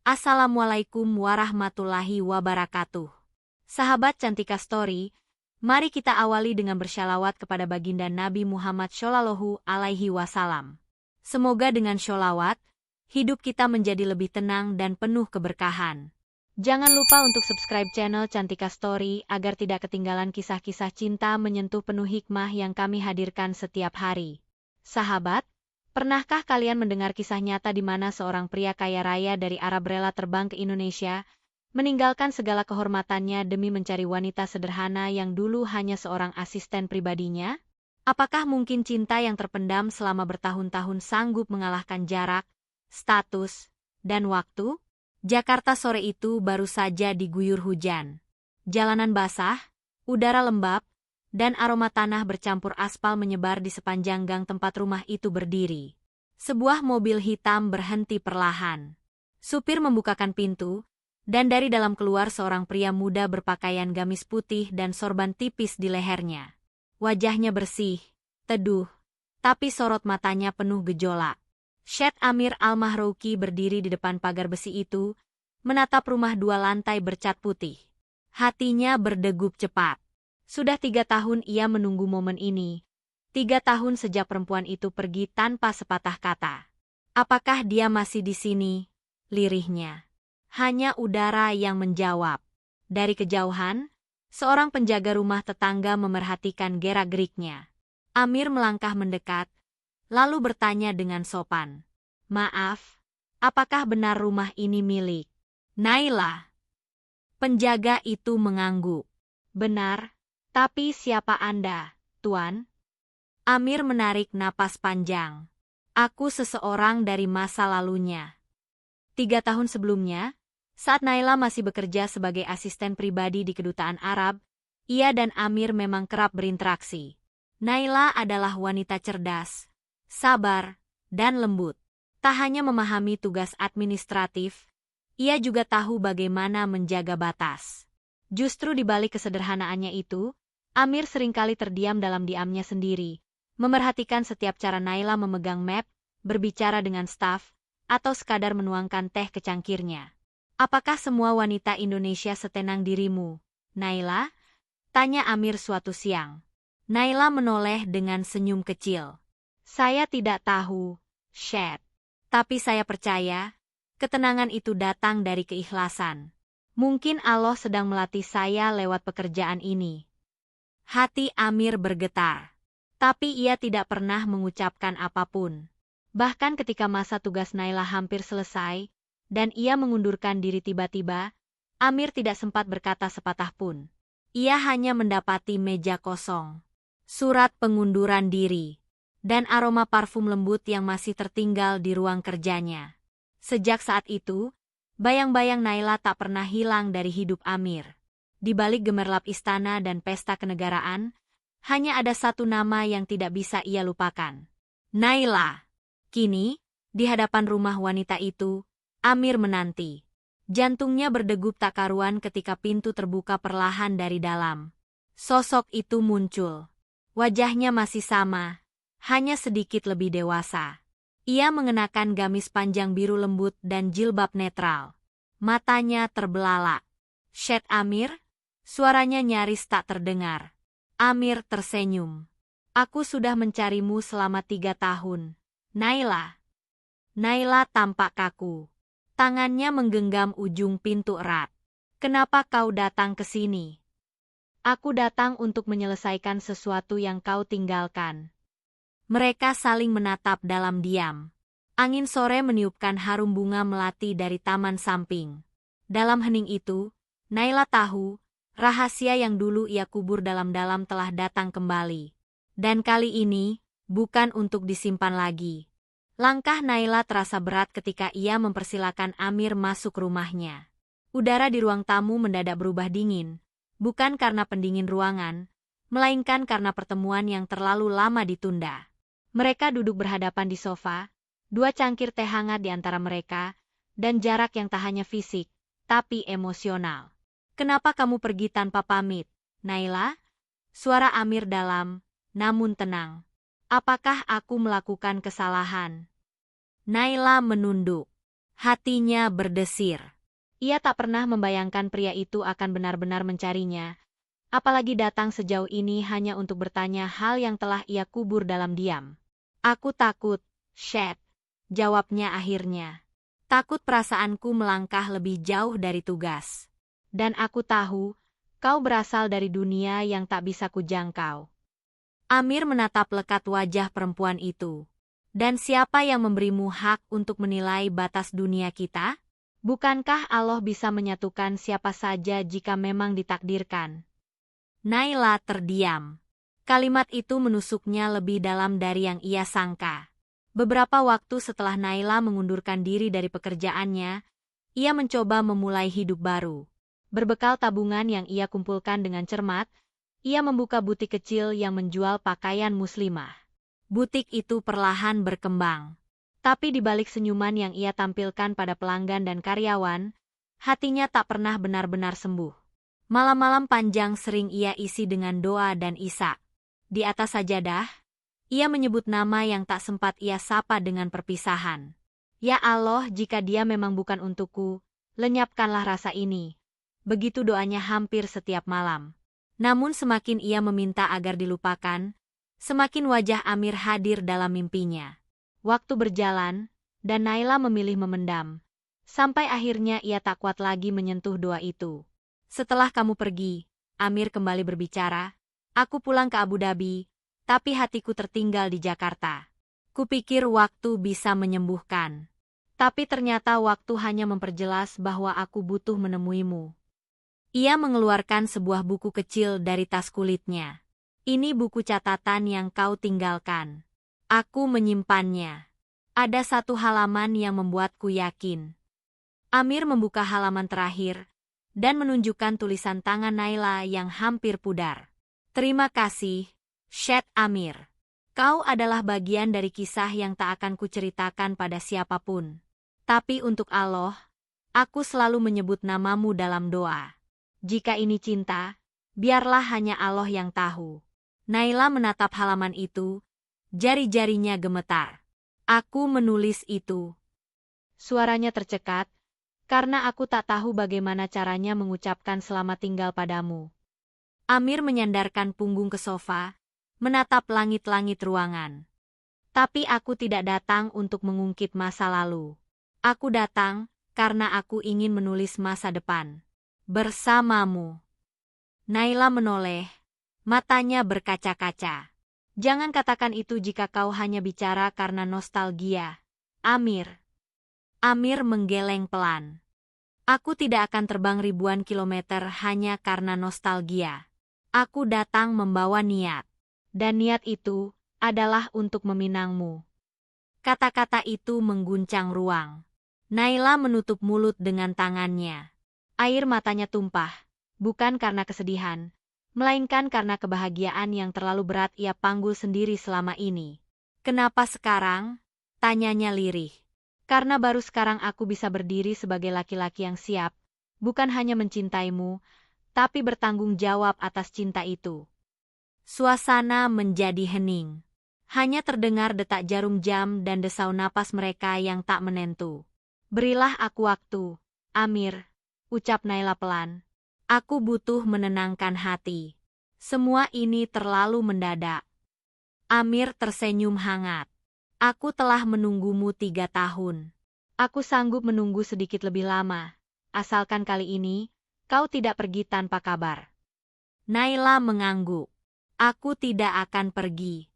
Assalamualaikum warahmatullahi wabarakatuh. Sahabat Cantika Story, mari kita awali dengan bersyalawat kepada baginda Nabi Muhammad Shallallahu Alaihi Wasallam. Semoga dengan sholawat, hidup kita menjadi lebih tenang dan penuh keberkahan. Jangan lupa untuk subscribe channel Cantika Story agar tidak ketinggalan kisah-kisah cinta menyentuh penuh hikmah yang kami hadirkan setiap hari. Sahabat, pernahkah kalian mendengar kisah nyata di mana seorang pria kaya raya dari Arab rela terbang ke Indonesia, meninggalkan segala kehormatannya demi mencari wanita sederhana yang dulu hanya seorang asisten pribadinya? Apakah mungkin cinta yang terpendam selama bertahun-tahun sanggup mengalahkan jarak, status, dan waktu? Jakarta sore itu baru saja diguyur hujan. Jalanan basah, udara lembab, dan aroma tanah bercampur aspal menyebar di sepanjang gang tempat rumah itu berdiri. Sebuah mobil hitam berhenti perlahan. Supir membukakan pintu, dan dari dalam keluar seorang pria muda berpakaian gamis putih dan sorban tipis di lehernya. Wajahnya bersih, teduh, tapi sorot matanya penuh gejolak. Syed Amir Al-Mahrouki berdiri di depan pagar besi itu, menatap rumah 2 lantai bercat putih. Hatinya berdegup cepat. Sudah 3 tahun ia menunggu momen ini. 3 tahun sejak perempuan itu pergi tanpa sepatah kata. Apakah dia masih di sini? Lirihnya. Hanya udara yang menjawab. Dari kejauhan, seorang penjaga rumah tetangga memerhatikan gerak-geriknya. Amir melangkah mendekat, lalu bertanya dengan sopan. Maaf, apakah benar rumah ini milik Naila? Penjaga itu mengangguk. Benar. Tapi siapa Anda, Tuan? Amir menarik napas panjang. Aku seseorang dari masa lalunya. 3 tahun sebelumnya, saat Naila masih bekerja sebagai asisten pribadi di kedutaan Arab, ia dan Amir memang kerap berinteraksi. Naila adalah wanita cerdas, sabar, dan lembut. Tak hanya memahami tugas administratif, ia juga tahu bagaimana menjaga batas. Justru di balik kesederhanaannya itu, Amir seringkali terdiam dalam diamnya sendiri, memerhatikan setiap cara Naila memegang map, berbicara dengan staf, atau sekadar menuangkan teh ke cangkirnya. Apakah semua wanita Indonesia setenang dirimu, Naila? Tanya Amir suatu siang. Naila menoleh dengan senyum kecil. Saya tidak tahu, Syed. Tapi saya percaya, ketenangan itu datang dari keikhlasan. Mungkin Allah sedang melatih saya lewat pekerjaan ini. Hati Amir bergetar. Tapi ia tidak pernah mengucapkan apapun. Bahkan ketika masa tugas Naila hampir selesai, dan ia mengundurkan diri tiba-tiba, Amir tidak sempat berkata sepatah pun. Ia hanya mendapati meja kosong, surat pengunduran diri, dan aroma parfum lembut yang masih tertinggal di ruang kerjanya. Sejak saat itu, bayang-bayang Naila tak pernah hilang dari hidup Amir. Di balik gemerlap istana dan pesta kenegaraan, hanya ada satu nama yang tidak bisa ia lupakan. Naila. Kini, di hadapan rumah wanita itu, Amir menanti. Jantungnya berdegup tak karuan ketika pintu terbuka perlahan dari dalam. Sosok itu muncul. Wajahnya masih sama, hanya sedikit lebih dewasa. Ia mengenakan gamis panjang biru lembut dan jilbab netral. Matanya terbelalak. Syed Amir? Suaranya nyaris tak terdengar. Amir tersenyum. Aku sudah mencarimu selama 3 tahun. Naila. Naila tampak kaku. Tangannya menggenggam ujung pintu erat. Kenapa kau datang ke sini? Aku datang untuk menyelesaikan sesuatu yang kau tinggalkan. Mereka saling menatap dalam diam. Angin sore meniupkan harum bunga melati dari taman samping. Dalam hening itu, Naila tahu, rahasia yang dulu ia kubur dalam-dalam telah datang kembali. Dan kali ini, bukan untuk disimpan lagi. Langkah Naila terasa berat ketika ia mempersilakan Amir masuk rumahnya. Udara di ruang tamu mendadak berubah dingin, bukan karena pendingin ruangan, melainkan karena pertemuan yang terlalu lama ditunda. Mereka duduk berhadapan di sofa, 2 cangkir teh hangat di antara mereka, dan jarak yang tak hanya fisik, tapi emosional. Kenapa kamu pergi tanpa pamit, Naila? Suara Amir dalam, namun tenang. Apakah aku melakukan kesalahan? Naila menunduk. Hatinya berdesir. Ia tak pernah membayangkan pria itu akan benar-benar mencarinya, apalagi datang sejauh ini hanya untuk bertanya hal yang telah ia kubur dalam diam. Aku takut, Shed, jawabnya akhirnya. Takut perasaanku melangkah lebih jauh dari tugas. Dan aku tahu, kau berasal dari dunia yang tak bisa kujangkau. Amir menatap lekat wajah perempuan itu. Dan siapa yang memberimu hak untuk menilai batas dunia kita? Bukankah Allah bisa menyatukan siapa saja jika memang ditakdirkan? Naila terdiam. Kalimat itu menusuknya lebih dalam dari yang ia sangka. Beberapa waktu setelah Naila mengundurkan diri dari pekerjaannya, ia mencoba memulai hidup baru. Berbekal tabungan yang ia kumpulkan dengan cermat, ia membuka butik kecil yang menjual pakaian muslimah. Butik itu perlahan berkembang. Tapi di balik senyuman yang ia tampilkan pada pelanggan dan karyawan, hatinya tak pernah benar-benar sembuh. Malam-malam panjang sering ia isi dengan doa dan isak. Di atas sajadah, ia menyebut nama yang tak sempat ia sapa dengan perpisahan. Ya Allah, jika dia memang bukan untukku, lenyapkanlah rasa ini. Begitu doanya hampir setiap malam. Namun semakin ia meminta agar dilupakan, semakin wajah Amir hadir dalam mimpinya. Waktu berjalan, dan Naila memilih memendam. Sampai akhirnya ia tak kuat lagi menyentuh doa itu. Setelah kamu pergi, Amir kembali berbicara, aku pulang ke Abu Dhabi, tapi hatiku tertinggal di Jakarta. Kupikir waktu bisa menyembuhkan. Tapi ternyata waktu hanya memperjelas bahwa aku butuh menemuimu. Ia mengeluarkan sebuah buku kecil dari tas kulitnya. Ini buku catatan yang kau tinggalkan. Aku menyimpannya. Ada satu halaman yang membuatku yakin. Amir membuka halaman terakhir dan menunjukkan tulisan tangan Naila yang hampir pudar. Terima kasih, Shed Amir. Kau adalah bagian dari kisah yang tak akan kuceritakan pada siapapun. Tapi untuk Allah, aku selalu menyebut namamu dalam doa. Jika ini cinta, biarlah hanya Allah yang tahu. Naila menatap halaman itu, jari-jarinya gemetar. Aku menulis itu. Suaranya tercekat, karena aku tak tahu bagaimana caranya mengucapkan selamat tinggal padamu. Amir menyandarkan punggung ke sofa, menatap langit-langit ruangan. Tapi aku tidak datang untuk mengungkit masa lalu. Aku datang karena aku ingin menulis masa depan. Bersamamu. Naila menoleh. Matanya berkaca-kaca. Jangan katakan itu jika kau hanya bicara karena nostalgia, Amir. Amir menggeleng pelan. Aku tidak akan terbang ribuan kilometer hanya karena nostalgia. Aku datang membawa niat. Dan niat itu adalah untuk meminangmu. Kata-kata itu mengguncang ruang. Naila menutup mulut dengan tangannya. Air matanya tumpah, bukan karena kesedihan, melainkan karena kebahagiaan yang terlalu berat ia panggul sendiri selama ini. Kenapa sekarang? Tanyanya lirih. Karena baru sekarang aku bisa berdiri sebagai laki-laki yang siap, bukan hanya mencintaimu, tapi bertanggung jawab atas cinta itu. Suasana menjadi hening. Hanya terdengar detak jarum jam dan desau napas mereka yang tak menentu. Berilah aku waktu, Amir, ucap Naila pelan. Aku butuh menenangkan hati. Semua ini terlalu mendadak. Amir tersenyum hangat. Aku telah menunggumu 3 tahun. Aku sanggup menunggu sedikit lebih lama, asalkan kali ini kau tidak pergi tanpa kabar. Naila mengangguk. Aku tidak akan pergi.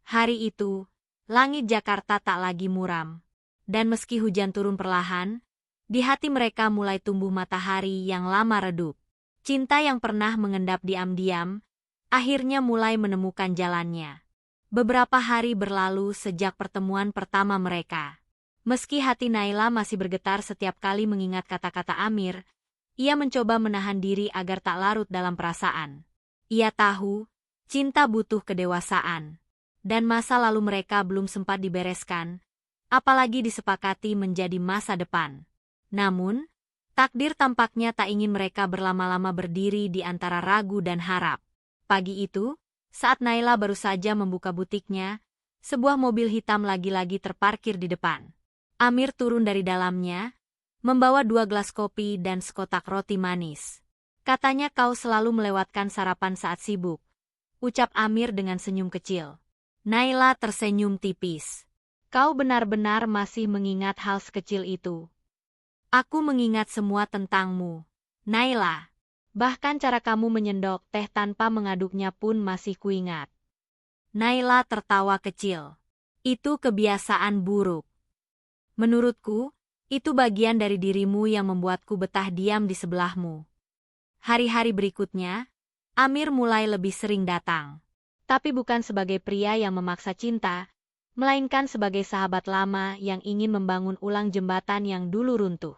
Hari itu, langit Jakarta tak lagi muram. Dan meski hujan turun perlahan, di hati mereka mulai tumbuh matahari yang lama redup. Cinta yang pernah mengendap diam-diam, akhirnya mulai menemukan jalannya. Beberapa hari berlalu sejak pertemuan pertama mereka. Meski hati Naila masih bergetar setiap kali mengingat kata-kata Amir, ia mencoba menahan diri agar tak larut dalam perasaan. Ia tahu, cinta butuh kedewasaan. Dan masa lalu mereka belum sempat dibereskan, apalagi disepakati menjadi masa depan. Namun, takdir tampaknya tak ingin mereka berlama-lama berdiri di antara ragu dan harap. Pagi itu, saat Naila baru saja membuka butiknya, sebuah mobil hitam lagi-lagi terparkir di depan. Amir turun dari dalamnya, membawa 2 gelas kopi dan sekotak roti manis. Katanya kau selalu melewatkan sarapan saat sibuk, ucap Amir dengan senyum kecil. Naila tersenyum tipis. Kau benar-benar masih mengingat hal sekecil itu. Aku mengingat semua tentangmu, Naila. Bahkan cara kamu menyendok teh tanpa mengaduknya pun masih kuingat. Naila tertawa kecil. Itu kebiasaan buruk. Menurutku, itu bagian dari dirimu yang membuatku betah diam di sebelahmu. Hari-hari berikutnya, Amir mulai lebih sering datang. Tapi bukan sebagai pria yang memaksa cinta, melainkan sebagai sahabat lama yang ingin membangun ulang jembatan yang dulu runtuh.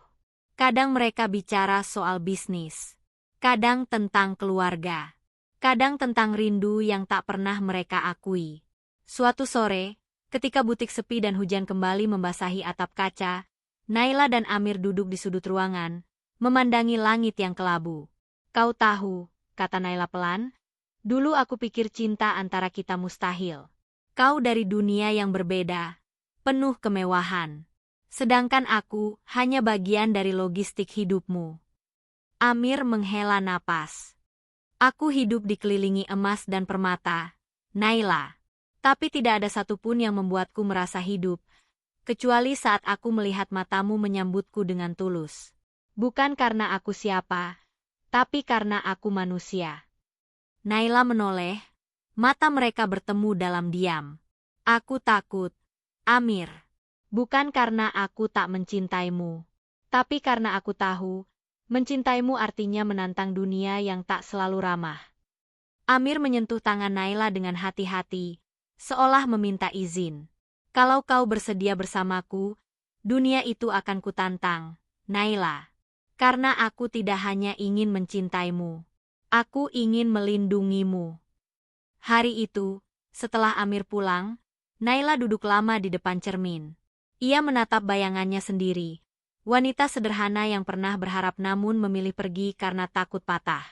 Kadang mereka bicara soal bisnis, kadang tentang keluarga, kadang tentang rindu yang tak pernah mereka akui. Suatu sore, ketika butik sepi dan hujan kembali membasahi atap kaca, Naila dan Amir duduk di sudut ruangan, memandangi langit yang kelabu. Kau tahu, kata Naila pelan, dulu aku pikir cinta antara kita mustahil. Kau dari dunia yang berbeda, penuh kemewahan. Sedangkan aku hanya bagian dari logistik hidupmu. Amir menghela napas. Aku hidup dikelilingi emas dan permata, Naila. Tapi tidak ada satupun yang membuatku merasa hidup, kecuali saat aku melihat matamu menyambutku dengan tulus. Bukan karena aku siapa, tapi karena aku manusia. Naila menoleh, mata mereka bertemu dalam diam. Aku takut, Amir. Bukan karena aku tak mencintaimu, tapi karena aku tahu, mencintaimu artinya menantang dunia yang tak selalu ramah. Amir menyentuh tangan Naila dengan hati-hati, seolah meminta izin. Kalau kau bersedia bersamaku, dunia itu akan kutantang, Naila. Karena aku tidak hanya ingin mencintaimu, aku ingin melindungimu. Hari itu, setelah Amir pulang, Naila duduk lama di depan cermin. Ia menatap bayangannya sendiri, wanita sederhana yang pernah berharap namun memilih pergi karena takut patah.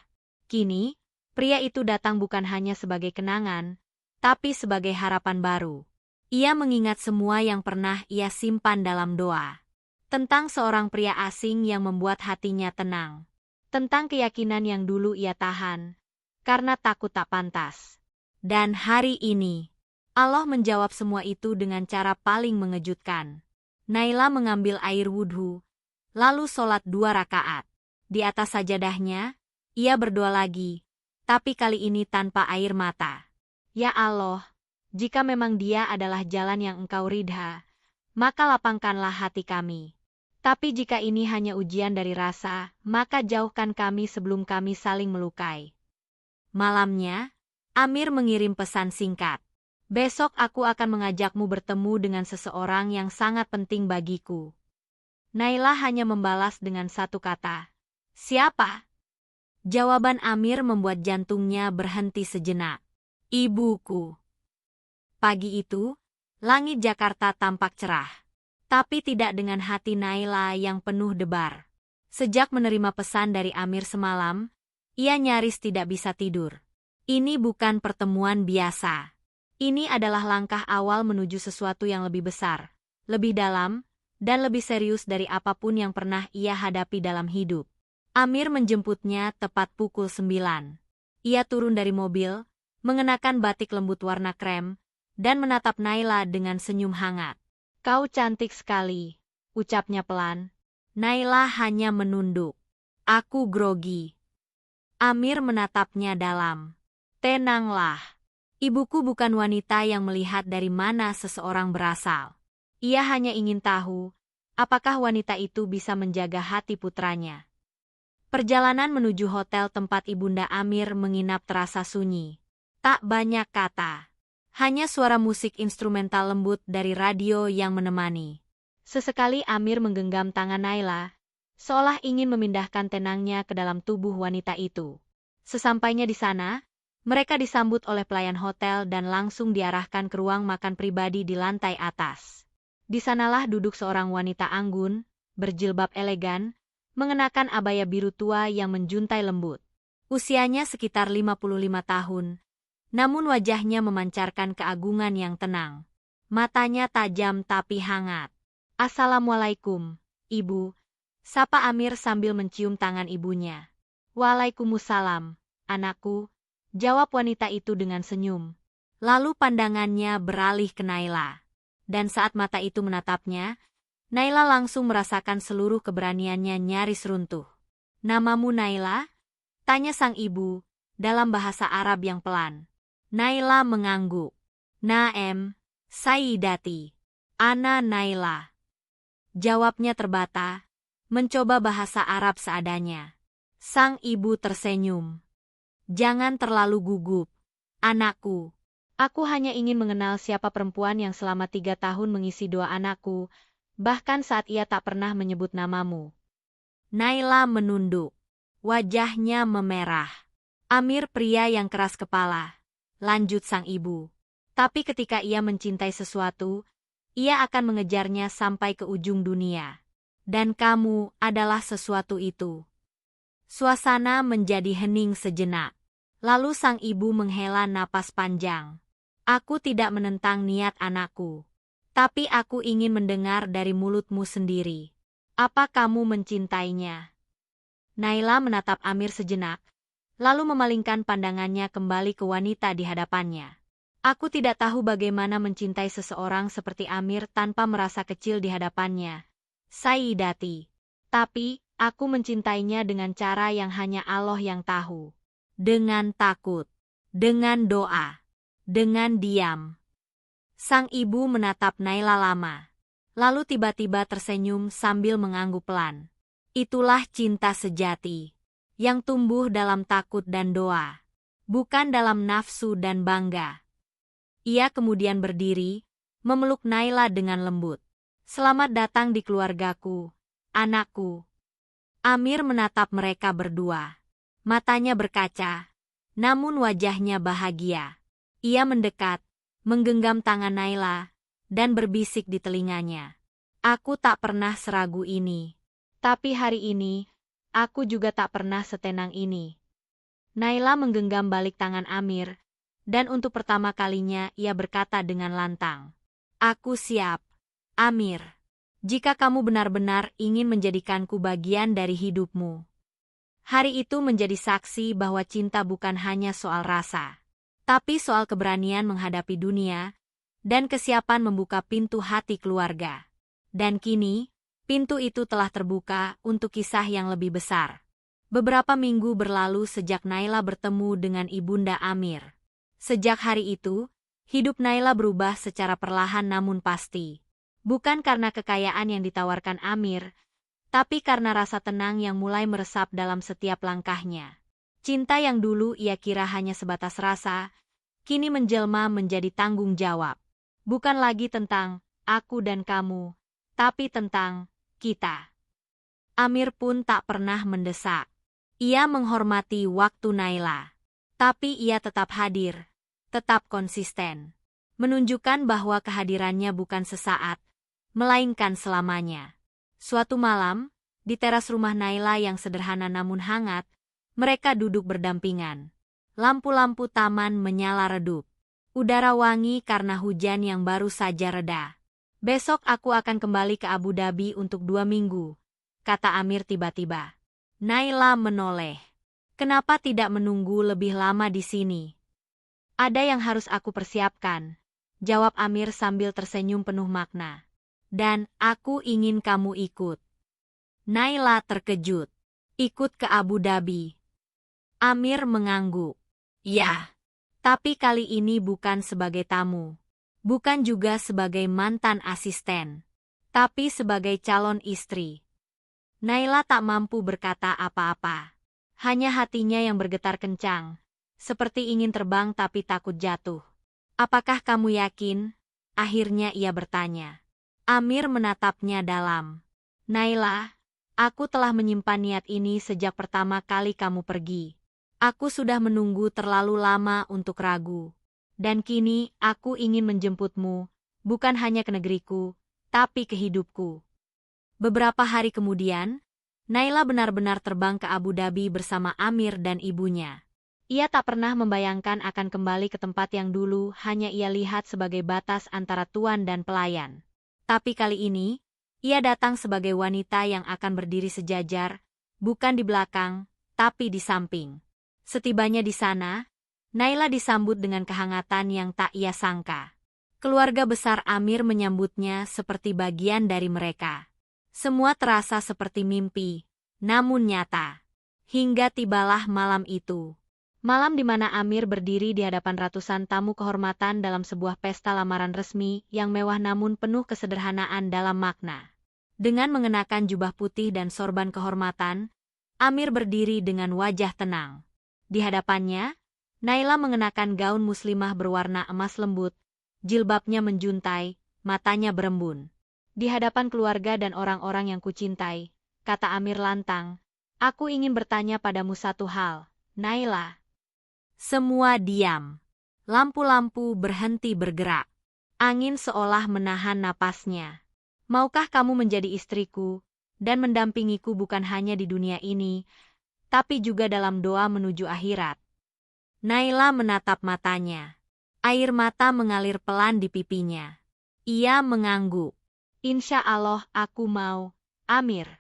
Kini, pria itu datang bukan hanya sebagai kenangan, tapi sebagai harapan baru. Ia mengingat semua yang pernah ia simpan dalam doa. Tentang seorang pria asing yang membuat hatinya tenang. Tentang keyakinan yang dulu ia tahan, karena takut tak pantas. Dan hari ini, Allah menjawab semua itu dengan cara paling mengejutkan. Naila mengambil air wudhu, lalu sholat 2 rakaat. Di atas sajadahnya, ia berdoa lagi, tapi kali ini tanpa air mata. Ya Allah, jika memang dia adalah jalan yang Engkau ridha, maka lapangkanlah hati kami. Tapi jika ini hanya ujian dari rasa, maka jauhkan kami sebelum kami saling melukai. Malamnya, Amir mengirim pesan singkat. Besok aku akan mengajakmu bertemu dengan seseorang yang sangat penting bagiku. Naila hanya membalas dengan satu kata. Siapa? Jawaban Amir membuat jantungnya berhenti sejenak. Ibuku. Pagi itu, langit Jakarta tampak cerah. Tapi tidak dengan hati Naila yang penuh debar. Sejak menerima pesan dari Amir semalam, ia nyaris tidak bisa tidur. Ini bukan pertemuan biasa. Ini adalah langkah awal menuju sesuatu yang lebih besar, lebih dalam, dan lebih serius dari apapun yang pernah ia hadapi dalam hidup. Amir menjemputnya tepat pukul 9. Ia turun dari mobil, mengenakan batik lembut warna krem, dan menatap Naila dengan senyum hangat. Kau cantik sekali, ucapnya pelan. Naila hanya menunduk. Aku grogi. Amir menatapnya dalam. Tenanglah. Ibuku bukan wanita yang melihat dari mana seseorang berasal. Ia hanya ingin tahu, apakah wanita itu bisa menjaga hati putranya. Perjalanan menuju hotel tempat Ibunda Amir menginap terasa sunyi. Tak banyak kata. Hanya suara musik instrumental lembut dari radio yang menemani. Sesekali Amir menggenggam tangan Naila, seolah ingin memindahkan tenangnya ke dalam tubuh wanita itu. Sesampainya di sana, mereka disambut oleh pelayan hotel dan langsung diarahkan ke ruang makan pribadi di lantai atas. Di sanalah duduk seorang wanita anggun, berjilbab elegan, mengenakan abaya biru tua yang menjuntai lembut. Usianya sekitar 55 tahun, namun wajahnya memancarkan keagungan yang tenang. Matanya tajam tapi hangat. Assalamualaikum, Ibu. Sapa Amir sambil mencium tangan ibunya. Waalaikumsalam, anakku, jawab wanita itu dengan senyum. Lalu pandangannya beralih ke Naila. Dan saat mata itu menatapnya, Naila langsung merasakan seluruh keberaniannya nyaris runtuh. Namamu Naila? Tanya sang ibu, dalam bahasa Arab yang pelan. Naila mengangguk. Naem, Sayyidati. Ana Naila. Jawabnya terbata, mencoba bahasa Arab seadanya. Sang ibu tersenyum. Jangan terlalu gugup, anakku. Aku hanya ingin mengenal siapa perempuan yang selama 3 tahun mengisi doa anakku, bahkan saat ia tak pernah menyebut namamu. Naila menunduk. Wajahnya memerah. Amir pria yang keras kepala. Lanjut sang ibu. Tapi ketika ia mencintai sesuatu, ia akan mengejarnya sampai ke ujung dunia. Dan kamu adalah sesuatu itu. Suasana menjadi hening sejenak. Lalu sang ibu menghela napas panjang. Aku tidak menentang niat anakku. Tapi aku ingin mendengar dari mulutmu sendiri. Apa kamu mencintainya? Naila menatap Amir sejenak, lalu memalingkan pandangannya kembali ke wanita di hadapannya. Aku tidak tahu bagaimana mencintai seseorang seperti Amir tanpa merasa kecil di hadapannya, Sayyidati. Tapi, aku mencintainya dengan cara yang hanya Allah yang tahu. Dengan takut, dengan doa, dengan diam. Sang ibu menatap Naila lama, lalu tiba-tiba tersenyum sambil mengangguk pelan. Itulah cinta sejati, yang tumbuh dalam takut dan doa, bukan dalam nafsu dan bangga. Ia kemudian berdiri, memeluk Naila dengan lembut. Selamat datang di keluargaku, anakku. Amir menatap mereka berdua. Matanya berkaca, namun wajahnya bahagia. Ia mendekat, menggenggam tangan Naila, dan berbisik di telinganya. Aku tak pernah seragu ini. Tapi hari ini, aku juga tak pernah setenang ini. Naila menggenggam balik tangan Amir, dan untuk pertama kalinya ia berkata dengan lantang. Aku siap, Amir. Jika kamu benar-benar ingin menjadikanku bagian dari hidupmu. Hari itu menjadi saksi bahwa cinta bukan hanya soal rasa, tapi soal keberanian menghadapi dunia, dan kesiapan membuka pintu hati keluarga. Dan kini, pintu itu telah terbuka untuk kisah yang lebih besar. Beberapa minggu berlalu sejak Naila bertemu dengan ibunda Amir. Sejak hari itu, hidup Naila berubah secara perlahan namun pasti. Bukan karena kekayaan yang ditawarkan Amir, tapi karena rasa tenang yang mulai meresap dalam setiap langkahnya. Cinta yang dulu ia kira hanya sebatas rasa, kini menjelma menjadi tanggung jawab. Bukan lagi tentang aku dan kamu, tapi tentang kita. Amir pun tak pernah mendesak. Ia menghormati waktu Naila. Tapi ia tetap hadir, tetap konsisten. Menunjukkan bahwa kehadirannya bukan sesaat, melainkan selamanya. Suatu malam, di teras rumah Naila yang sederhana namun hangat, mereka duduk berdampingan. Lampu-lampu taman menyala redup. Udara wangi karena hujan yang baru saja reda. Besok aku akan kembali ke Abu Dhabi untuk 2 minggu, kata Amir tiba-tiba. Naila menoleh. Kenapa tidak menunggu lebih lama di sini? Ada yang harus aku persiapkan, jawab Amir sambil tersenyum penuh makna. Dan aku ingin kamu ikut. Naila terkejut. Ikut ke Abu Dhabi. Amir mengangguk. Ya, tapi kali ini bukan sebagai tamu. Bukan juga sebagai mantan asisten. Tapi sebagai calon istri. Naila tak mampu berkata apa-apa. Hanya hatinya yang bergetar kencang. Seperti ingin terbang tapi takut jatuh. Apakah kamu yakin? Akhirnya ia bertanya. Amir menatapnya dalam. Naila, aku telah menyimpan niat ini sejak pertama kali kamu pergi. Aku sudah menunggu terlalu lama untuk ragu. Dan kini aku ingin menjemputmu, bukan hanya ke negeriku, tapi ke hidupku. Beberapa hari kemudian, Naila benar-benar terbang ke Abu Dhabi bersama Amir dan ibunya. Ia tak pernah membayangkan akan kembali ke tempat yang dulu hanya ia lihat sebagai batas antara tuan dan pelayan. Tapi kali ini, Ia datang sebagai wanita yang akan berdiri sejajar, bukan di belakang, tapi di samping. Setibanya di sana, Naila disambut dengan kehangatan yang tak ia sangka. Keluarga besar Amir menyambutnya seperti bagian dari mereka. Semua terasa seperti mimpi, namun nyata. Hingga tibalah malam itu. Malam di mana Amir berdiri di hadapan ratusan tamu kehormatan dalam sebuah pesta lamaran resmi yang mewah namun penuh kesederhanaan dalam makna. Dengan mengenakan jubah putih dan sorban kehormatan, Amir berdiri dengan wajah tenang. Di hadapannya, Naila mengenakan gaun muslimah berwarna emas lembut, jilbabnya menjuntai, matanya berembun. Di hadapan keluarga dan orang-orang yang kucintai, kata Amir lantang, aku ingin bertanya padamu satu hal, Naila. Semua diam. Lampu-lampu berhenti bergerak. Angin seolah menahan napasnya. Maukah kamu menjadi istriku dan mendampingiku bukan hanya di dunia ini, tapi juga dalam doa menuju akhirat? Naila menatap matanya. Air mata mengalir pelan di pipinya. Ia mengangguk. Insya Allah aku mau, Amir.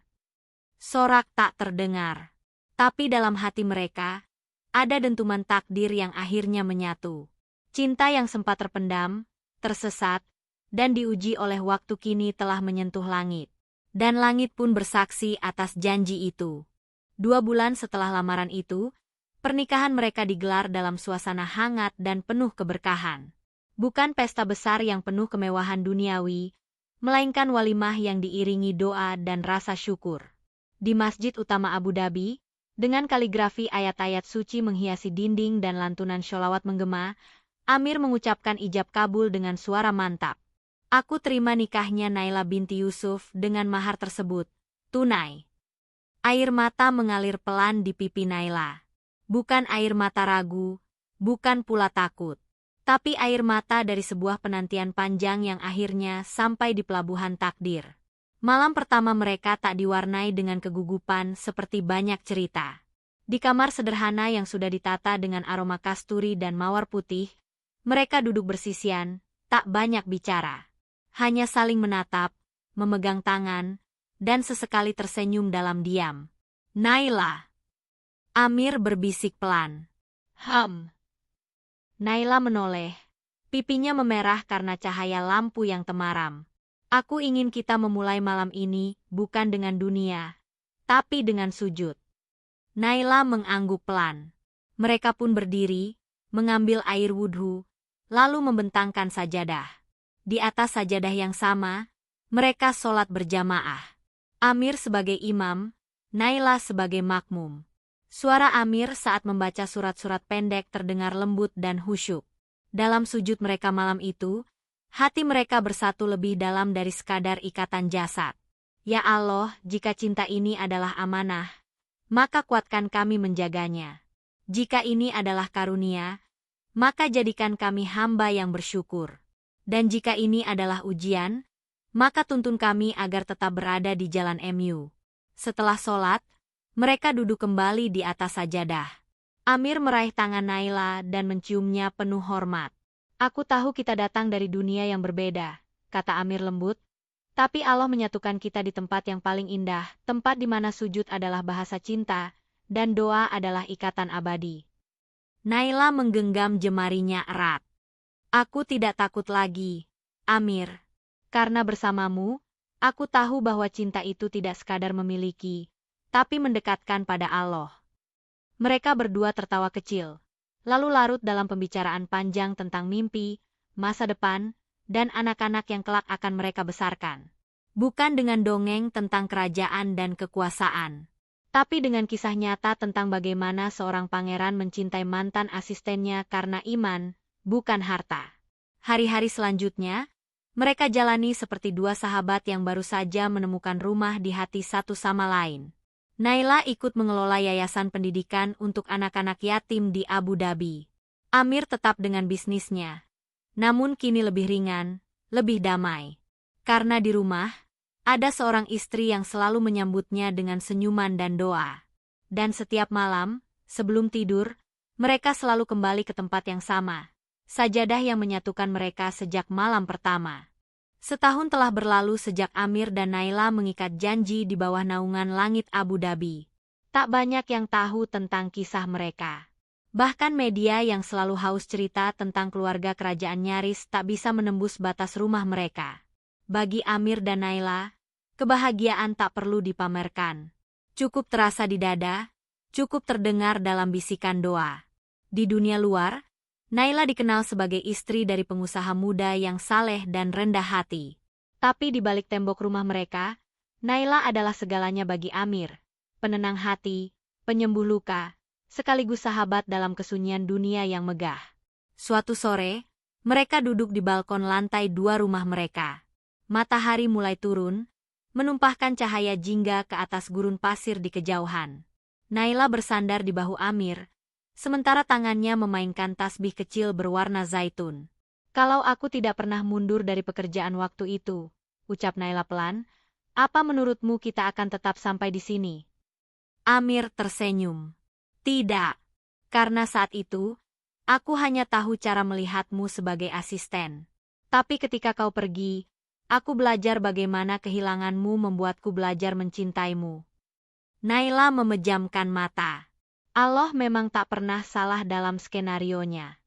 Sorak tak terdengar. Tapi dalam hati mereka, ada dentuman takdir yang akhirnya menyatu. Cinta yang sempat terpendam, tersesat, dan diuji oleh waktu kini telah menyentuh langit. Dan langit pun bersaksi atas janji itu. 2 bulan setelah lamaran itu, pernikahan mereka digelar dalam suasana hangat dan penuh keberkahan. Bukan pesta besar yang penuh kemewahan duniawi, melainkan walimah yang diiringi doa dan rasa syukur. Di Masjid Utama Abu Dhabi, dengan kaligrafi ayat-ayat suci menghiasi dinding dan lantunan sholawat menggema, Amir mengucapkan ijab kabul dengan suara mantap. Aku terima nikahnya Naila binti Yusuf dengan mahar tersebut, tunai. Air mata mengalir pelan di pipi Naila. Bukan air mata ragu, bukan pula takut. Tapi air mata dari sebuah penantian panjang yang akhirnya sampai di pelabuhan takdir. Malam pertama mereka tak diwarnai dengan kegugupan seperti banyak cerita. Di kamar sederhana yang sudah ditata dengan aroma kasturi dan mawar putih, mereka duduk bersisian, tak banyak bicara. Hanya saling menatap, memegang tangan, dan sesekali tersenyum dalam diam. Naila. Amir berbisik pelan. Naila menoleh. Pipinya memerah karena cahaya lampu yang temaram. Aku ingin kita memulai malam ini bukan dengan dunia, tapi dengan sujud. Naila mengangguk pelan. Mereka pun berdiri, mengambil air wudhu, lalu membentangkan sajadah. Di atas sajadah yang sama, mereka sholat berjamaah. Amir sebagai imam, Naila sebagai makmum. Suara Amir saat membaca surat-surat pendek terdengar lembut dan khusyuk. Dalam sujud mereka malam itu, hati mereka bersatu lebih dalam dari sekadar ikatan jasad. Ya Allah, jika cinta ini adalah amanah, maka kuatkan kami menjaganya. Jika ini adalah karunia, maka jadikan kami hamba yang bersyukur. Dan jika ini adalah ujian, maka tuntun kami agar tetap berada di jalan MU. Setelah sholat, mereka duduk kembali di atas sajadah. Amir meraih tangan Naila dan menciumnya penuh hormat. Aku tahu kita datang dari dunia yang berbeda, kata Amir lembut. Tapi Allah menyatukan kita di tempat yang paling indah, tempat di mana sujud adalah bahasa cinta, dan doa adalah ikatan abadi. Naila menggenggam jemarinya erat. Aku tidak takut lagi, Amir. Karena bersamamu, aku tahu bahwa cinta itu tidak sekadar memiliki, tapi mendekatkan pada Allah. Mereka berdua tertawa kecil. Lalu larut dalam pembicaraan panjang tentang mimpi, masa depan, dan anak-anak yang kelak akan mereka besarkan. Bukan dengan dongeng tentang kerajaan dan kekuasaan, tapi dengan kisah nyata tentang bagaimana seorang pangeran mencintai mantan asistennya karena iman, bukan harta. Hari-hari selanjutnya, mereka jalani seperti 2 sahabat yang baru saja menemukan rumah di hati satu sama lain. Naila ikut mengelola yayasan pendidikan untuk anak-anak yatim di Abu Dhabi. Amir tetap dengan bisnisnya. Namun kini lebih ringan, lebih damai. Karena di rumah, ada seorang istri yang selalu menyambutnya dengan senyuman dan doa. Dan setiap malam, sebelum tidur, mereka selalu kembali ke tempat yang sama. Sajadah yang menyatukan mereka sejak malam pertama. Setahun telah berlalu sejak Amir dan Naila mengikat janji di bawah naungan langit Abu Dhabi. Tak banyak yang tahu tentang kisah mereka. Bahkan media yang selalu haus cerita tentang keluarga kerajaan nyaris tak bisa menembus batas rumah mereka. Bagi Amir dan Naila, kebahagiaan tak perlu dipamerkan. Cukup terasa di dada, cukup terdengar dalam bisikan doa. Di dunia luar, Naila dikenal sebagai istri dari pengusaha muda yang saleh dan rendah hati. Tapi di balik tembok rumah mereka, Naila adalah segalanya bagi Amir. Penenang hati, penyembuh luka, sekaligus sahabat dalam kesunyian dunia yang megah. Suatu sore, mereka duduk di balkon lantai 2 rumah mereka. Matahari mulai turun, menumpahkan cahaya jingga ke atas gurun pasir di kejauhan. Naila bersandar di bahu Amir, sementara tangannya memainkan tasbih kecil berwarna zaitun. "Kalau aku tidak pernah mundur dari pekerjaan waktu itu," ucap Naila pelan, "apa menurutmu kita akan tetap sampai di sini?" Amir tersenyum. "Tidak. Karena saat itu, aku hanya tahu cara melihatmu sebagai asisten. Tapi ketika kau pergi, aku belajar bagaimana kehilanganmu membuatku belajar mencintaimu." Naila memejamkan mata. Allah memang tak pernah salah dalam skenarionya.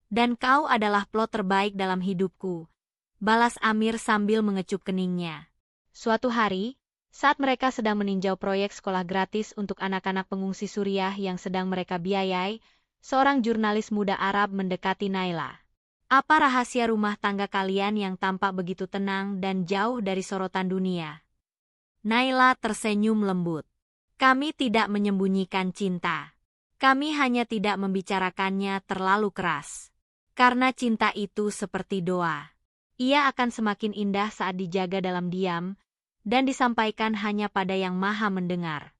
"Dan kau adalah plot terbaik dalam hidupku," balas Amir sambil mengecup keningnya. Suatu hari, saat mereka sedang meninjau proyek sekolah gratis untuk anak-anak pengungsi Suriah yang sedang mereka biayai, seorang jurnalis muda Arab mendekati Naila. "Apa rahasia rumah tangga kalian yang tampak begitu tenang dan jauh dari sorotan dunia?" Naila tersenyum lembut. "Kami tidak menyembunyikan cinta. Kami hanya tidak membicarakannya terlalu keras. Karena cinta itu seperti doa. Ia akan semakin indah saat dijaga dalam diam, dan disampaikan hanya pada yang maha mendengar."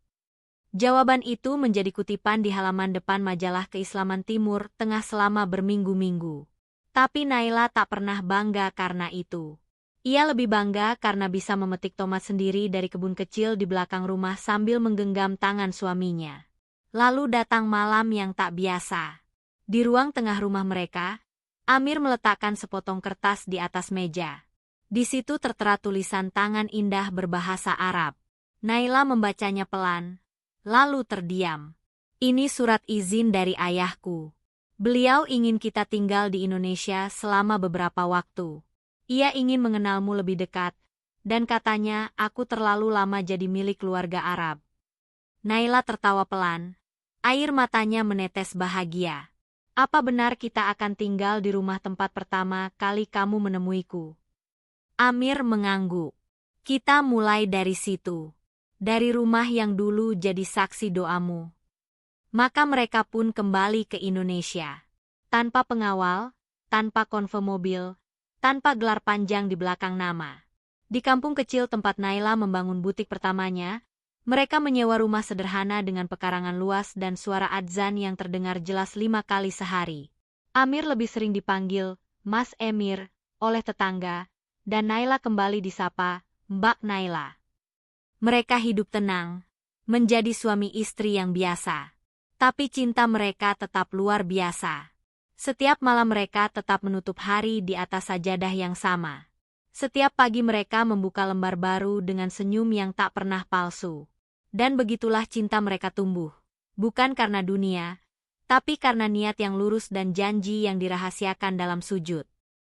Jawaban itu menjadi kutipan di halaman depan majalah Keislaman Timur Tengah selama berminggu-minggu. Tapi Naila tak pernah bangga karena itu. Ia lebih bangga karena bisa memetik tomat sendiri dari kebun kecil di belakang rumah sambil menggenggam tangan suaminya. Lalu datang malam yang tak biasa. Di ruang tengah rumah mereka, Amir meletakkan sepotong kertas di atas meja. Di situ tertera tulisan tangan indah berbahasa Arab. Naila membacanya pelan, lalu terdiam. "Ini surat izin dari ayahku. Beliau ingin kita tinggal di Indonesia selama beberapa waktu. Ia ingin mengenalmu lebih dekat, dan katanya aku terlalu lama jadi milik keluarga Arab." Naila tertawa pelan, air matanya menetes bahagia. "Apa benar kita akan tinggal di rumah tempat pertama kali kamu menemuiku?" Amir mengangguk. "Kita mulai dari situ. Dari rumah yang dulu jadi saksi doamu." Maka mereka pun kembali ke Indonesia. Tanpa pengawal, tanpa konvoi mobil, tanpa gelar panjang di belakang nama. Di kampung kecil tempat Naila membangun butik pertamanya, mereka menyewa rumah sederhana dengan pekarangan luas dan suara adzan yang terdengar jelas 5 kali sehari. Amir lebih sering dipanggil Mas Emir oleh tetangga, dan Naila kembali disapa Mbak Naila. Mereka hidup tenang, menjadi suami istri yang biasa. Tapi cinta mereka tetap luar biasa. Setiap malam mereka tetap menutup hari di atas sajadah yang sama. Setiap pagi mereka membuka lembar baru dengan senyum yang tak pernah palsu. Dan begitulah cinta mereka tumbuh. Bukan karena dunia, tapi karena niat yang lurus dan janji yang dirahasiakan dalam sujud.